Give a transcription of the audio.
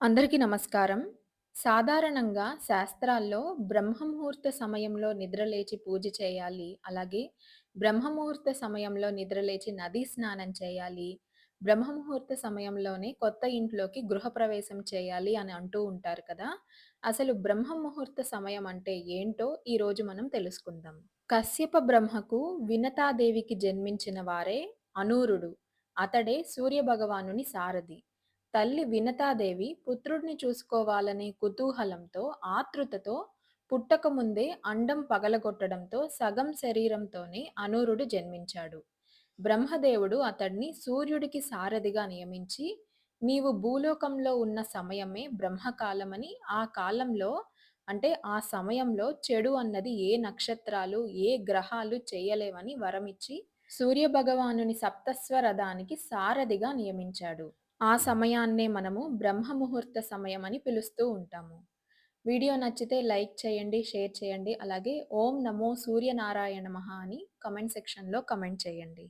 అందరికీ నమస్కారం. సాధారణంగా శాస్త్రాల్లో బ్రహ్మముహూర్త సమయంలో నిద్రలేచి పూజ చేయాలి. అలాగే బ్రహ్మముహూర్త సమయంలో నిద్రలేచి నదీ స్నానం చేయాలి. బ్రహ్మముహూర్త సమయంలోనే కొత్త ఇంట్లోకి గృహప్రవేశం చేయాలి అని అంటూ ఉంటారు కదా! అసలు బ్రహ్మముహూర్త సమయం అంటే ఏంటో ఈరోజు మనం తెలుసుకుందాం. కశ్యప బ్రహ్మకు వినతాదేవికి జన్మించిన వారే అనూరుడు. అతడే సూర్యభగవానుని సారథి. తల్లి వినతాదేవి పుత్రుడిని చూసుకోవాలనే కుతూహలంతో, ఆతృతతో పుట్టకముందే అండం పగలగొట్టడంతో సగం శరీరంతోనే అనూరుడు జన్మించాడు. బ్రహ్మదేవుడు అతడ్ని సూర్యుడికి సారథిగా నియమించి, నీవు భూలోకంలో ఉన్న సమయమే బ్రహ్మకాలమని, ఆ కాలంలో అంటే ఆ సమయంలో చెడు అన్నది ఏ నక్షత్రాలు, ఏ గ్రహాలు చేయలేవని వరమిచ్చి, సూర్యభగవానుని సప్తస్వ రథానికి సారథిగా నియమించాడు. ఆ సమయాన్నే మనము బ్రహ్మ ముహూర్త సమయం అని పిలుస్తూ ఉంటాము. వీడియో నచ్చితే లైక్ చేయండి, షేర్ చేయండి. అలాగే ఓం నమో సూర్యనారాయణ నమః అని కామెంట్ సెక్షన్‌లో కామెంట్ చేయండి.